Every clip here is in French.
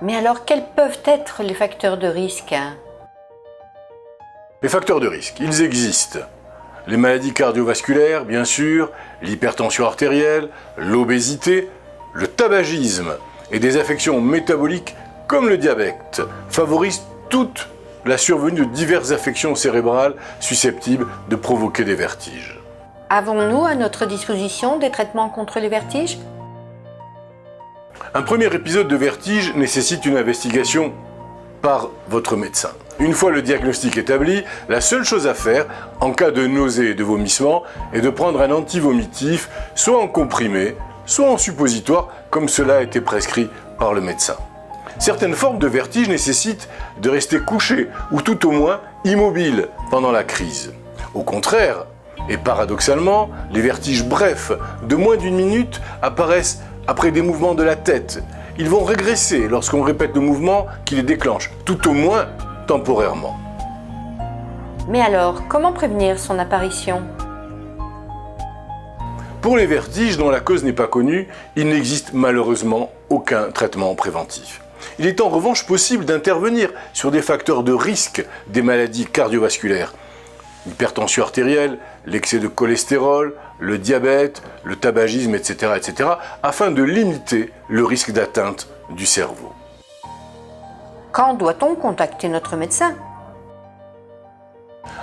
Mais alors, quels peuvent être les facteurs de risque? Les facteurs de risque, ils existent. Les maladies cardiovasculaires, bien sûr, l'hypertension artérielle, l'obésité, le tabagisme et des affections métaboliques comme le diabète favorisent toute la survenue de diverses affections cérébrales susceptibles de provoquer des vertiges. Avons-nous à notre disposition des traitements contre les vertiges? Un premier épisode de vertige nécessite une investigation par votre médecin. Une fois le diagnostic établi, la seule chose à faire, en cas de nausées et de vomissements, est de prendre un antivomitif, soit en comprimé, soit en suppositoire, comme cela a été prescrit par le médecin. Certaines formes de vertige nécessitent de rester couché, ou tout au moins immobile, pendant la crise. Au contraire, et paradoxalement, les vertiges brefs, de moins d'une minute, apparaissent après des mouvements de la tête. Ils vont régresser lorsqu'on répète le mouvement qui les déclenche, tout au moins temporairement. Mais alors, comment prévenir son apparition? Pour les vertiges dont la cause n'est pas connue, il n'existe malheureusement aucun traitement préventif. Il est en revanche possible d'intervenir sur des facteurs de risque des maladies cardiovasculaires. L'hypertension artérielle, l'excès de cholestérol, le diabète, le tabagisme, etc., afin de limiter le risque d'atteinte du cerveau. Quand doit-on contacter notre médecin?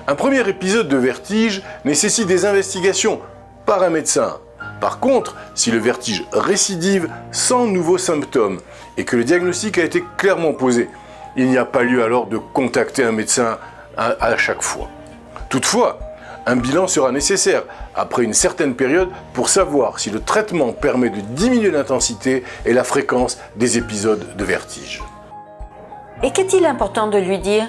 Un premier épisode de vertige nécessite des investigations par un médecin. Par contre, si le vertige récidive sans nouveaux symptômes et que le diagnostic a été clairement posé, il n'y a pas lieu alors de contacter un médecin à chaque fois. Toutefois, un bilan sera nécessaire après une certaine période pour savoir si le traitement permet de diminuer l'intensité et la fréquence des épisodes de vertige. Et qu'est-il important de lui dire?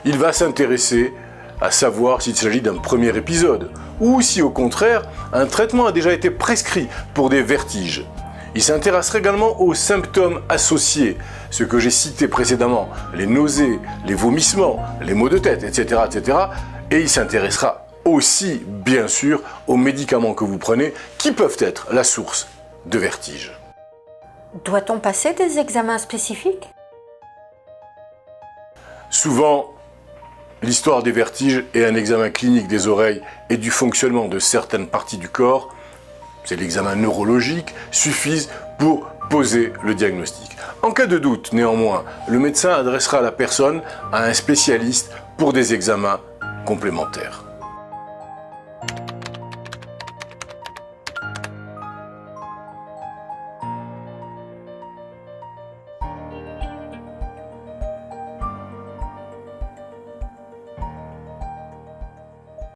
Il va s'intéresser à savoir s'il s'agit d'un premier épisode ou si au contraire un traitement a déjà été prescrit pour des vertiges. Il s'intéressera également aux symptômes associés, ce que j'ai cité précédemment, les nausées, les vomissements, les maux de tête, etc. Et il s'intéressera aussi, bien sûr, aux médicaments que vous prenez qui peuvent être la source de vertige. Doit-on passer des examens spécifiques? Souvent, l'histoire des vertiges et un examen clinique des oreilles et du fonctionnement de certaines parties du corps, c'est l'examen neurologique, suffisent pour poser le diagnostic. En cas de doute, néanmoins, le médecin adressera la personne à un spécialiste pour des examens complémentaires.